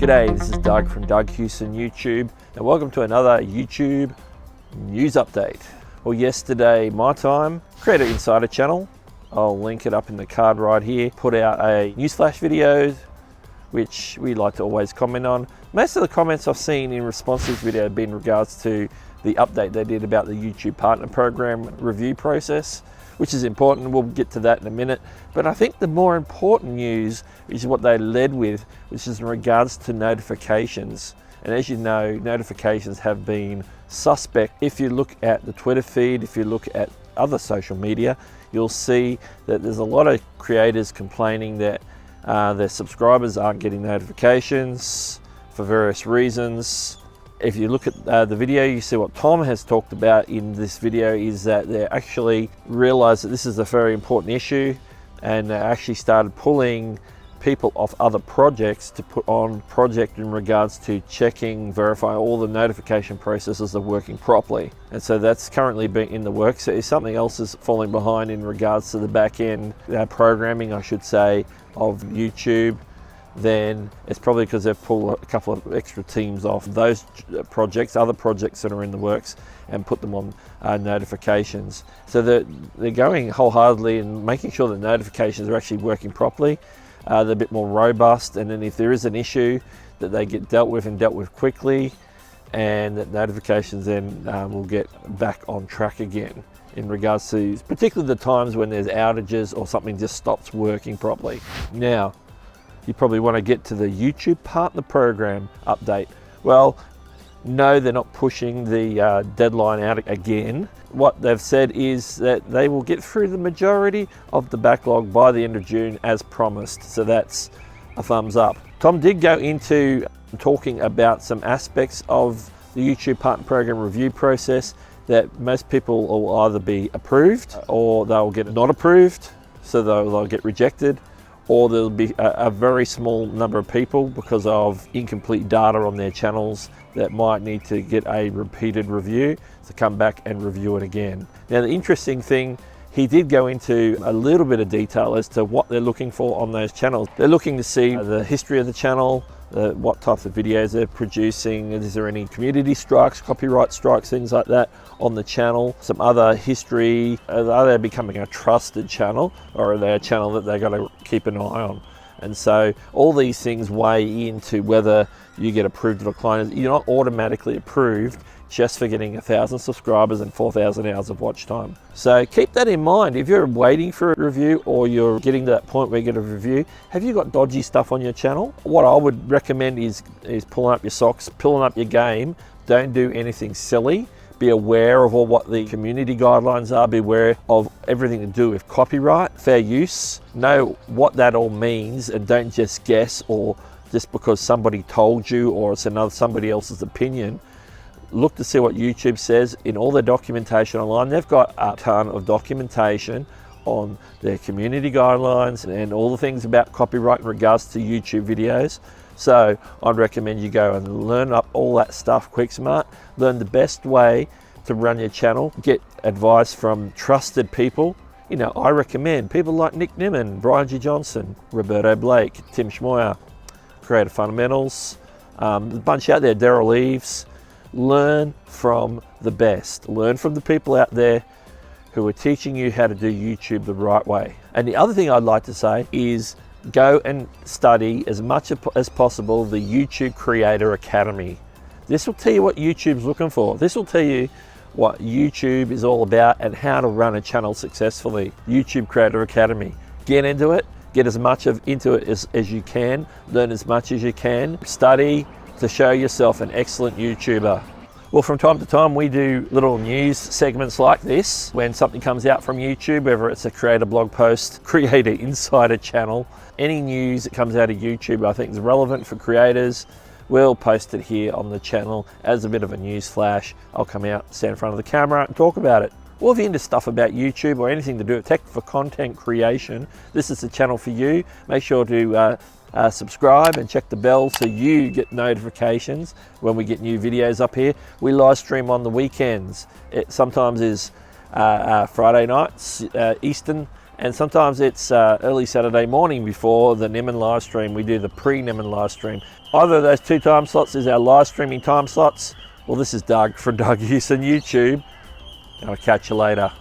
G'day, this is Doug from Doug Hewson YouTube, and welcome to another YouTube news update. Well, yesterday my time, Creator Insider channel, I'll link it up in the card right here, put out a newsflash video, which we like to always comment on. Most of the comments I've seen in response to this video have been in regards to the update they did about the YouTube Partner Program review process, which is important. We'll get to that in a minute. But I think the more important news is what they led with, which is in regards to notifications. And as you know, notifications have been suspect. If you look at the Twitter feed, if you look at other social media, you'll see that there's a lot of creators complaining that their subscribers aren't getting notifications for various reasons. If you look at the video, you see what Tom has talked about in this video is that they actually realized that this is a very important issue, and they actually started pulling people off other projects to put on project in regards to checking, verifying all the notification processes are working properly. And so that's currently being in the works. So if something else is falling behind in regards to the back end programming, I should say, of YouTube, then it's probably because they've pulled a couple of extra teams off those projects, other projects that are in the works, and put them on notifications. So they're going wholeheartedly and making sure that notifications are actually working properly. They're a bit more robust, and then if there is an issue, that they get dealt with and dealt with quickly, and that notifications then will get back on track again in regards to particularly the times when there's outages or something just stops working properly. Now, you probably want to get to the YouTube Partner Program update. Well, no, they're not pushing the deadline out again. What they've said is that they will get through the majority of the backlog by the end of June as promised. So that's a thumbs up. Tom did go into talking about some aspects of the YouTube Partner Program review process that most people will either be approved or they'll get not approved, so they'll get rejected, or there'll be a very small number of people because of incomplete data on their channels that might need to get a repeated review to come back and review it again. Now, the interesting thing, he did go into a little bit of detail as to what they're looking for on those channels. They're looking to see the history of the channel, what types of videos they're producing, is there any community strikes, copyright strikes, things like that on the channel, some other history, are they becoming a trusted channel, or are they a channel that they've got to keep an eye on? And so all these things weigh into whether you get approved or declined. You're not automatically approved just for getting 1,000 subscribers and 4,000 hours of watch time. So keep that in mind. If you're waiting for a review or you're getting to that point where you get a review, have you got dodgy stuff on your channel? What I would recommend is pulling up your socks, pulling up your game. Don't do anything silly. Be aware of all what the community guidelines are. Be aware of everything to do with copyright, fair use. Know what that all means, and don't just guess or just because somebody told you or it's somebody else's opinion. Look to see what YouTube says in all their documentation online. They've got a ton of documentation on their community guidelines and all the things about copyright in regards to YouTube videos. So I'd recommend you go and learn up all that stuff quick smart. Learn the best way to run your channel. Get advice from trusted people. You know, I recommend people like Nick Nimmin, Brian G. Johnson, Roberto Blake, Tim Schmoyer, Creative Fundamentals, a bunch out there, Daryl Eves. Learn from the best. Learn from the people out there who are teaching you how to do YouTube the right way. And the other thing I'd like to say is go and study as much as possible the YouTube Creator Academy. This will tell you what YouTube's looking for. This will tell you what YouTube is all about and how to run a channel successfully. YouTube Creator Academy. Get into it. Get as much into it as you can. Learn as much as you can. Study to show yourself an excellent YouTuber. Well, from time to time we do little news segments like this when something comes out from YouTube, whether it's a creator blog post, creator insider channel, any news that comes out of YouTube I think is relevant for creators. We'll post it here on the channel as a bit of a news flash. I'll come out, stand in front of the camera and talk about it. Or if you're into stuff about YouTube or anything to do with tech for content creation, this is the channel for you. Make sure to subscribe and check the bell so you get notifications when we get new videos up here. We live stream on the weekends. It sometimes is Friday nights Eastern And sometimes it's early Saturday morning before the Niman live stream. We do the pre-Niman live stream. Either of those 2 time slots is our live streaming time slots. Well, this is Doug from Doug Hewson YouTube, and I'll catch you later.